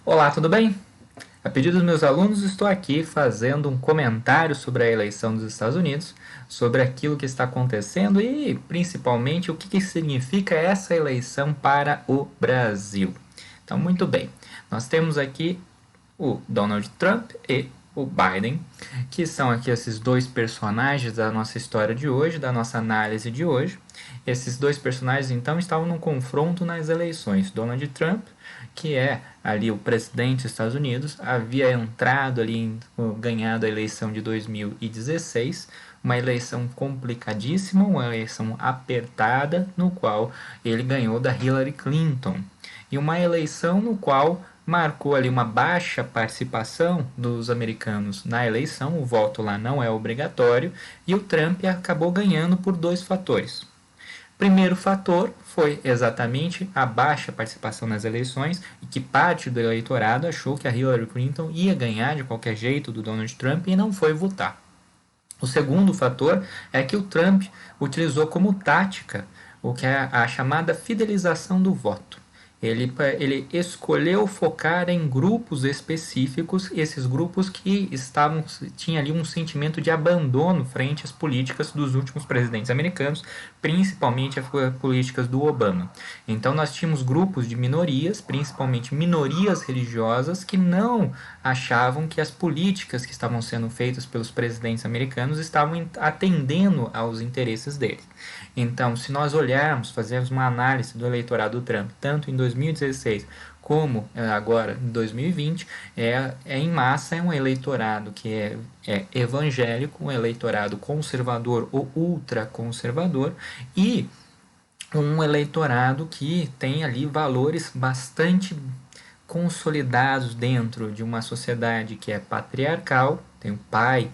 Olá, tudo bem? A pedido dos meus alunos, estou aqui fazendo um comentário sobre a eleição dos Estados Unidos, sobre aquilo que está acontecendo e, principalmente, o que significa essa eleição para o Brasil. Então, muito bem, nós temos aqui o Donald Trump e o Biden, que são aqui esses dois personagens da nossa história de hoje, da nossa análise de hoje. Esses dois personagens, então, estavam num confronto nas eleições. Donald Trump, que é ali o presidente dos Estados Unidos, havia entrado ali, ganhado a eleição de 2016, uma eleição complicadíssima, uma eleição apertada, no qual ele ganhou da Hillary Clinton. E uma eleição no qual marcou ali uma baixa participação dos americanos na eleição, o voto lá não é obrigatório, e o Trump acabou ganhando por dois fatores. Primeiro fator foi exatamente a baixa participação nas eleições e que parte do eleitorado achou que a Hillary Clinton ia ganhar de qualquer jeito do Donald Trump e não foi votar. O segundo fator é que o Trump utilizou como tática o que é a chamada fidelização do voto. Ele escolheu focar em grupos específicos, esses grupos que tinham ali um sentimento de abandono frente às políticas dos últimos presidentes americanos, principalmente as políticas do Obama. Então nós tínhamos grupos de minorias, principalmente minorias religiosas, que não achavam que as políticas que estavam sendo feitas pelos presidentes americanos estavam atendendo aos interesses deles. Então, se nós olharmos, fazermos uma análise do eleitorado do Trump, tanto em 2016 como agora em 2020, em massa é um eleitorado que é evangélico, um eleitorado conservador ou ultraconservador e um eleitorado que tem ali valores bastante consolidados dentro de uma sociedade que é patriarcal, tem o pai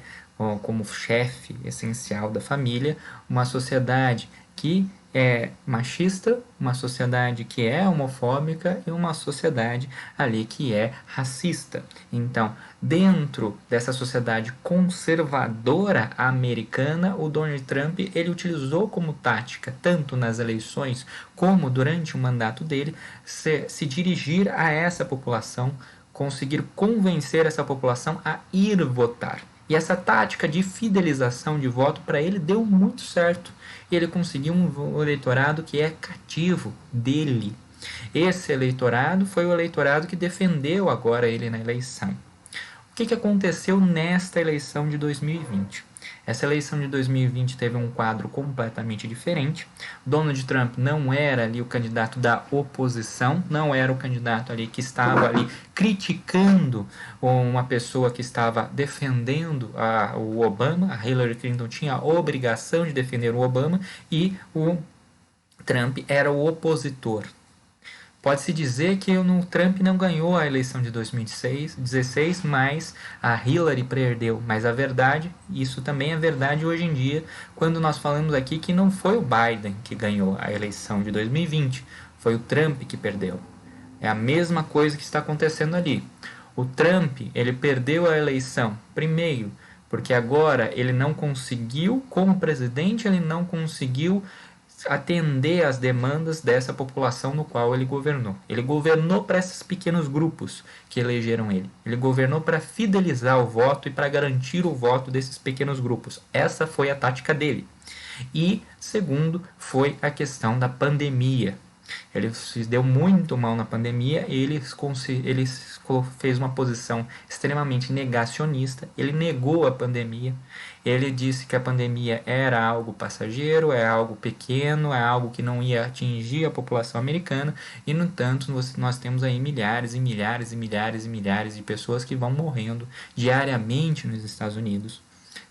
como chefe essencial da família, uma sociedade que é machista, uma sociedade que é homofóbica e uma sociedade ali que é racista. Então, dentro dessa sociedade conservadora americana, o Donald Trump ele utilizou como tática, tanto nas eleições como durante o mandato dele, se dirigir a essa população, conseguir convencer essa população a ir votar. E essa tática de fidelização de voto para ele deu muito certo. Ele conseguiu um eleitorado que é cativo dele. Esse eleitorado foi o eleitorado que defendeu agora ele na eleição. O que aconteceu nesta eleição de 2020? Essa eleição de 2020 teve um quadro completamente diferente. Donald Trump não era ali o candidato da oposição, não era o candidato ali que estava ali criticando uma pessoa que estava defendendo o Obama. A Hillary Clinton tinha a obrigação de defender o Obama e o Trump era o opositor. Pode-se dizer que o Trump não ganhou a eleição de 2016, mas a Hillary perdeu. Mas a verdade, isso também é verdade hoje em dia, quando nós falamos aqui que não foi o Biden que ganhou a eleição de 2020, foi o Trump que perdeu. É a mesma coisa que está acontecendo ali. O Trump, ele perdeu a eleição, primeiro, porque agora ele não conseguiu, como presidente, ele não conseguiu atender às demandas dessa população no qual ele governou. Ele governou para esses pequenos grupos que elegeram ele. Ele governou para fidelizar o voto e para garantir o voto desses pequenos grupos. Essa foi a tática dele. E, segundo, foi a questão da pandemia. Ele se deu muito mal na pandemia, ele fez uma posição extremamente negacionista, ele negou a pandemia, ele disse que a pandemia era algo passageiro, é algo pequeno, é algo que não ia atingir a população americana, e no entanto nós temos aí milhares e milhares e milhares e milhares de pessoas que vão morrendo diariamente nos Estados Unidos.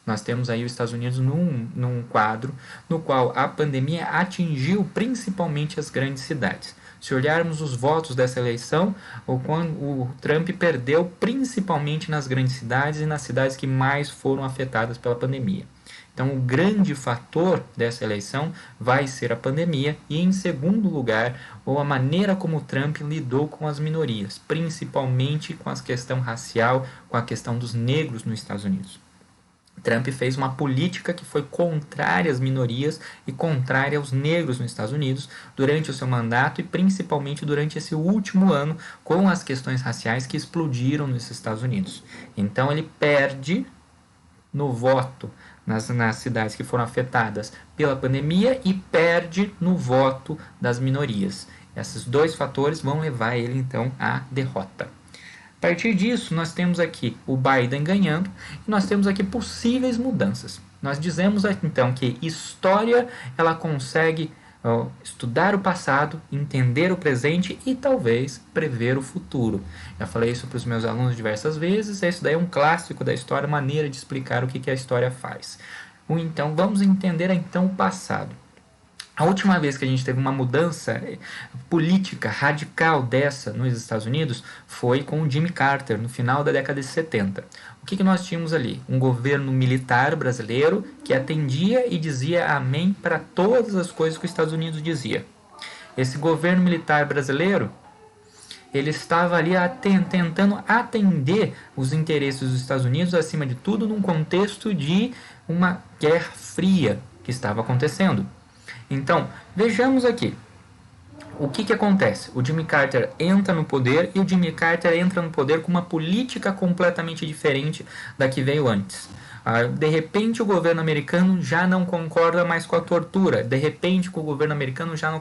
Nós temos aí os Estados Unidos num quadro no qual a pandemia atingiu principalmente as grandes cidades. Se olharmos os votos dessa eleição, o Trump perdeu principalmente nas grandes cidades e nas cidades que mais foram afetadas pela pandemia. Então, o grande fator dessa eleição vai ser a pandemia e, em segundo lugar, a maneira como o Trump lidou com as minorias, principalmente com a questão racial, com a questão dos negros nos Estados Unidos. Trump fez uma política que foi contrária às minorias e contrária aos negros nos Estados Unidos durante o seu mandato e principalmente durante esse último ano com as questões raciais que explodiram nos Estados Unidos. Então ele perde no voto nas cidades que foram afetadas pela pandemia e perde no voto das minorias. Esses dois fatores vão levar ele então à derrota. A partir disso, nós temos aqui o Biden ganhando e nós temos aqui possíveis mudanças. Nós dizemos então que história ela consegue estudar o passado, entender o presente e talvez prever o futuro. Já falei isso para os meus alunos diversas vezes, isso daí é um clássico da história, maneira de explicar o que a história faz. Então, vamos entender então o passado. A última vez que a gente teve uma mudança política radical dessa nos Estados Unidos foi com o Jimmy Carter, no final da década de 70. O que nós tínhamos ali? Um governo militar brasileiro que atendia e dizia amém para todas as coisas que os Estados Unidos dizia. Esse governo militar brasileiro, ele estava ali tentando atender os interesses dos Estados Unidos, acima de tudo, num contexto de uma guerra fria que estava acontecendo. Então, vejamos aqui. O que acontece? O Jimmy Carter entra no poder e o Jimmy Carter entra no poder com uma política completamente diferente da que veio antes. De repente o governo americano já não concorda mais com a tortura. De repente o governo americano já não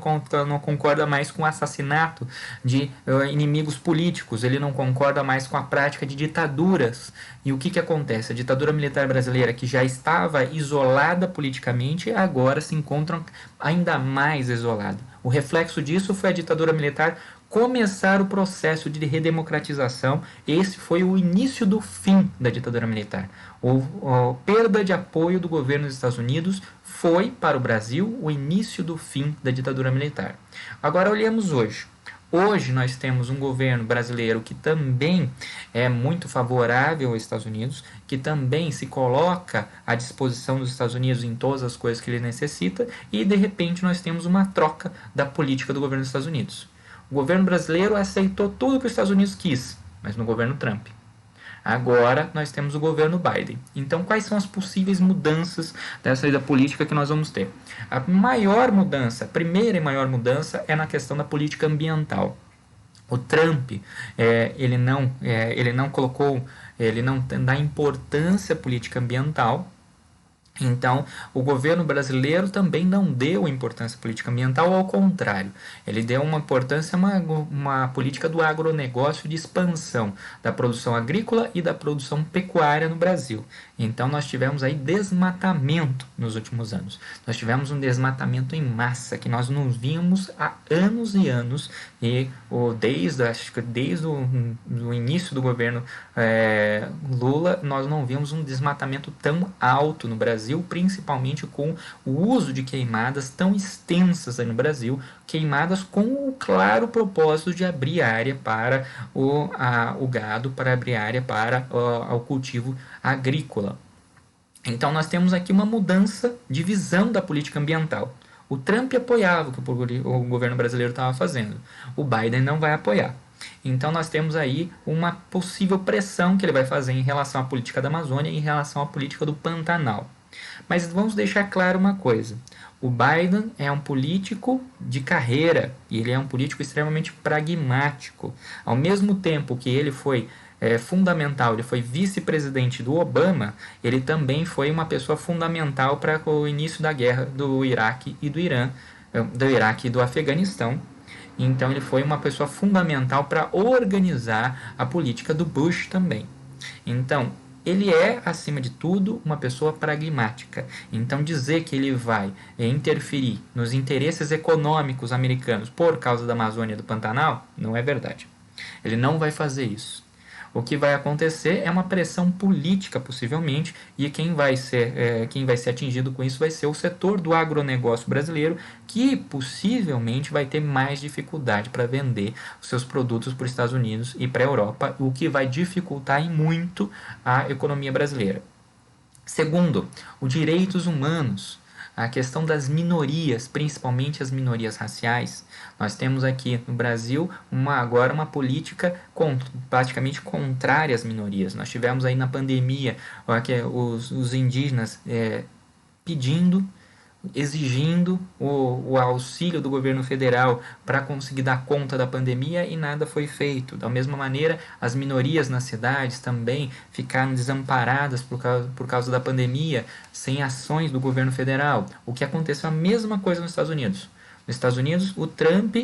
concorda mais com o assassinato de inimigos políticos. Ele não concorda mais com a prática de ditaduras. E o que acontece? A ditadura militar brasileira, que já estava isolada politicamente, agora se encontra ainda mais isolada. O reflexo disso foi a ditadura militar começar o processo de redemocratização. Esse foi o início do fim da ditadura militar. A perda de apoio do governo dos Estados Unidos foi, para o Brasil, o início do fim da ditadura militar. Agora olhemos hoje. Hoje nós temos um governo brasileiro que também é muito favorável aos Estados Unidos, que também se coloca à disposição dos Estados Unidos em todas as coisas que ele necessita, e de repente nós temos uma troca da política do governo dos Estados Unidos. O governo brasileiro aceitou tudo que os Estados Unidos quis, mas no governo Trump. Agora nós temos o governo Biden. Então, quais são as possíveis mudanças dessa da política que nós vamos ter? A maior mudança, a primeira e maior mudança é na questão da política ambiental. O Trump, ele não dá importância à política ambiental. Então, o governo brasileiro também não deu importância à política ambiental, ao contrário, ele deu uma importância a uma política do agronegócio de expansão da produção agrícola e da produção pecuária no Brasil. Então, nós tivemos aí desmatamento nos últimos anos. Nós tivemos um desmatamento em massa que nós não vimos há anos e anos, e desde o início do governo Lula, nós não vimos um desmatamento tão alto no Brasil, principalmente com o uso de queimadas tão extensas aí no Brasil, queimadas com o claro propósito de abrir área para o gado, para abrir área para o cultivo agrícola. Então nós temos aqui uma mudança de visão da política ambiental. O Trump apoiava o que o governo brasileiro estava fazendo. O Biden não vai apoiar. Então nós temos aí uma possível pressão que ele vai fazer em relação à política da Amazônia e em relação à política do Pantanal. Mas vamos deixar claro uma coisa. O Biden é um político de carreira e ele é um político extremamente pragmático. Ao mesmo tempo que ele foi fundamental, ele foi vice-presidente do Obama, ele também foi uma pessoa fundamental para o início da guerra do Iraque e do Irã, do Iraque e do Afeganistão. Então ele foi uma pessoa fundamental para organizar a política do Bush também. Então, ele é, acima de tudo, uma pessoa pragmática. Então, dizer que ele vai interferir nos interesses econômicos americanos por causa da Amazônia e do Pantanal, não é verdade. Ele não vai fazer isso. O que vai acontecer é uma pressão política, possivelmente, e quem vai ser atingido com isso vai ser o setor do agronegócio brasileiro, que possivelmente vai ter mais dificuldade para vender os seus produtos para os Estados Unidos e para a Europa, o que vai dificultar em muito a economia brasileira. Segundo, os direitos humanos. a questão das minorias, principalmente as minorias raciais. Nós temos aqui no Brasil agora uma política praticamente contrária às minorias. Nós tivemos aí na pandemia os indígenas pedindo, exigindo o auxílio do governo federal para conseguir dar conta da pandemia e nada foi feito. Da mesma maneira, as minorias nas cidades também ficaram desamparadas por causa da pandemia, sem ações do governo federal. O que aconteceu a mesma coisa nos Estados Unidos. Nos Estados Unidos, o Trump,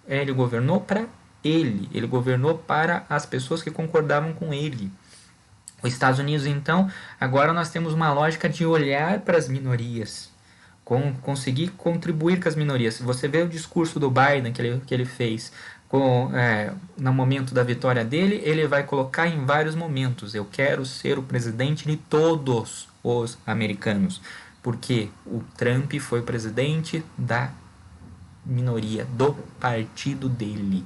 ele governou para ele governou para as pessoas que concordavam com ele. Os Estados Unidos, então, agora nós temos uma lógica de olhar para as minorias, conseguir contribuir com as minorias. Se você vê o discurso do Biden que ele fez no momento da vitória dele, ele vai colocar em vários momentos: eu quero ser o presidente de todos os americanos, porque o Trump foi presidente da minoria, do partido dele.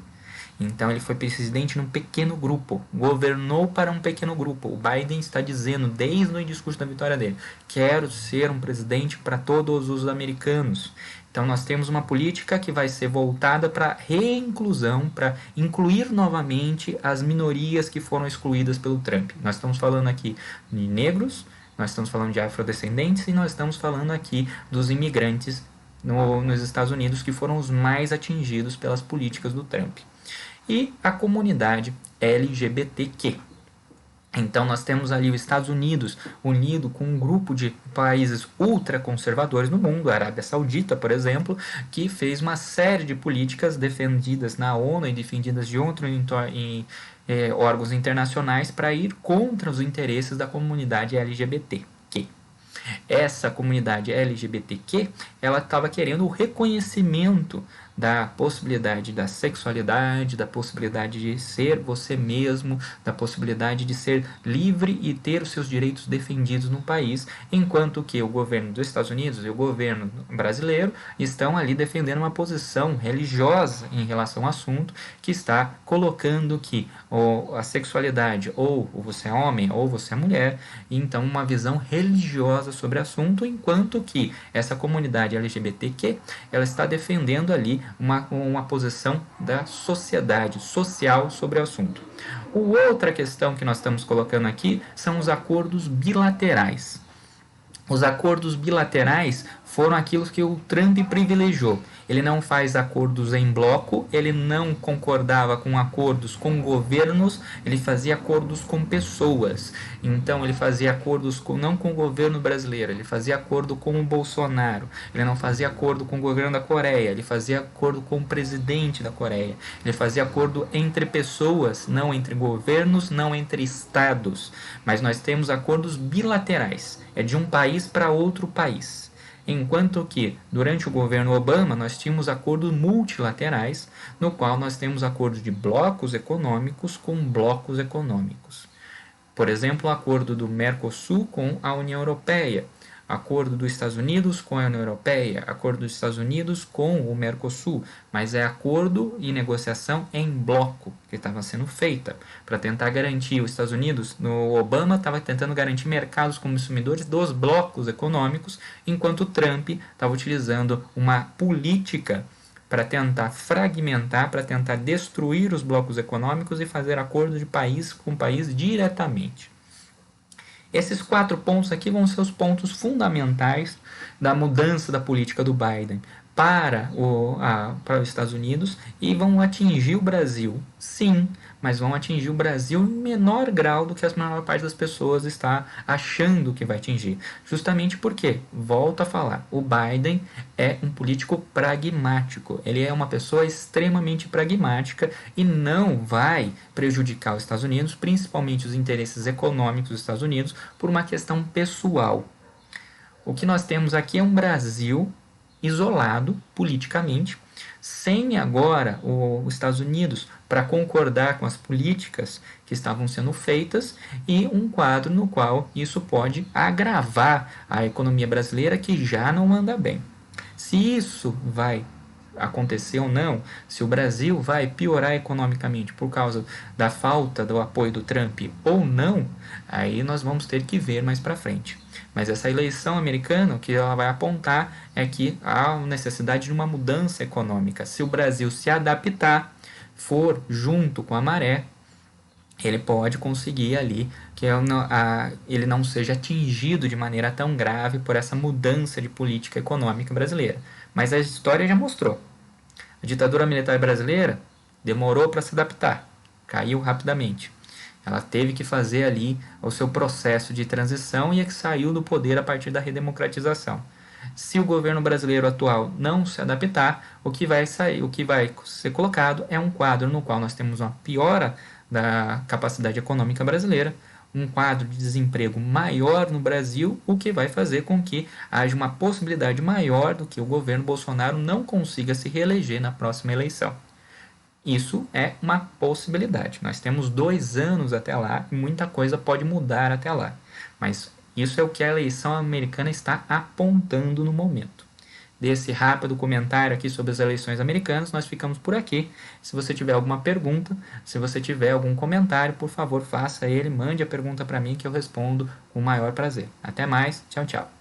Então ele foi presidente num pequeno grupo, governou para um pequeno grupo. O Biden está dizendo desde o discurso da vitória dele: quero ser um presidente para todos os americanos. Então nós temos uma política que vai ser voltada para reinclusão, para incluir novamente as minorias que foram excluídas pelo Trump. Nós estamos falando aqui de negros, nós estamos falando de afrodescendentes e nós estamos falando aqui dos imigrantes nos Estados Unidos, que foram os mais atingidos pelas políticas do Trump. E a comunidade LGBTQ. Então nós temos ali os Estados Unidos unido com um grupo de países ultraconservadores no mundo, a Arábia Saudita, por exemplo, que fez uma série de políticas defendidas na ONU e defendidas de outros órgãos internacionais para ir contra os interesses da comunidade LGBTQ. Essa comunidade LGBTQ, ela estava querendo o reconhecimento da possibilidade da sexualidade, da possibilidade de ser você mesmo, da possibilidade de ser livre e ter os seus direitos defendidos no país, enquanto que o governo dos Estados Unidos e o governo brasileiro estão ali defendendo uma posição religiosa em relação ao assunto, que está colocando que a sexualidade, ou você é homem ou você é mulher, então uma visão religiosa sobre o assunto, enquanto que essa comunidade LGBTQ, ela está defendendo ali uma posição da sociedade social sobre o assunto. Outra questão que nós estamos colocando aqui são os acordos bilaterais. Os acordos bilaterais foram aquilo que o Trump privilegiou. Ele não faz acordos em bloco, ele não concordava com acordos com governos, ele fazia acordos com pessoas. Então ele fazia acordos não com o governo brasileiro, ele fazia acordo com o Bolsonaro, ele não fazia acordo com o governo da Coreia, ele fazia acordo com o presidente da Coreia, ele fazia acordo entre pessoas, não entre governos, não entre estados. Mas nós temos acordos bilaterais, é de um país para outro país. Enquanto que, durante o governo Obama, nós tínhamos acordos multilaterais, no qual nós temos acordos de blocos econômicos com blocos econômicos. Por exemplo, o acordo do Mercosul com a União Europeia, acordo dos Estados Unidos com a União Europeia, acordo dos Estados Unidos com o Mercosul, mas é acordo e negociação em bloco que estava sendo feita para tentar garantir os Estados Unidos. No Obama estava tentando garantir mercados consumidores dos blocos econômicos, enquanto o Trump estava utilizando uma política para tentar fragmentar, para tentar destruir os blocos econômicos e fazer acordo de país com país diretamente. Esses 4 pontos aqui vão ser os pontos fundamentais da mudança da política do Biden para os Estados Unidos e vão atingir o Brasil, sim, mas vão atingir o Brasil em menor grau do que a maior parte das pessoas está achando que vai atingir. Justamente porque, volto a falar, o Biden é um político pragmático. Ele é uma pessoa extremamente pragmática e não vai prejudicar os Estados Unidos, principalmente os interesses econômicos dos Estados Unidos, por uma questão pessoal. O que nós temos aqui é um Brasil isolado politicamente, sem agora os Estados Unidos para concordar com as políticas que estavam sendo feitas e um quadro no qual isso pode agravar a economia brasileira, que já não anda bem. Se isso vai acontecer ou não, se o Brasil vai piorar economicamente por causa da falta do apoio do Trump ou não, aí nós vamos ter que ver mais para frente. Mas essa eleição americana, o que ela vai apontar é que há necessidade de uma mudança econômica. Se o Brasil se adaptar, for junto com a maré, ele pode conseguir ali que ele não seja atingido de maneira tão grave por essa mudança de política econômica brasileira. Mas a história já mostrou. A ditadura militar brasileira demorou para se adaptar, caiu rapidamente. Ela teve que fazer ali o seu processo de transição e saiu do poder a partir da redemocratização. Se o governo brasileiro atual não se adaptar, o que vai ser colocado é um quadro no qual nós temos uma piora da capacidade econômica brasileira, um quadro de desemprego maior no Brasil, o que vai fazer com que haja uma possibilidade maior do que o governo Bolsonaro não consiga se reeleger na próxima eleição. Isso é uma possibilidade. Nós temos 2 anos até lá e muita coisa pode mudar até lá. Mas isso é o que a eleição americana está apontando no momento. Desse rápido comentário aqui sobre as eleições americanas, nós ficamos por aqui. Se você tiver alguma pergunta, se você tiver algum comentário, por favor, faça ele, mande a pergunta para mim que eu respondo com o maior prazer. Até mais, tchau, tchau.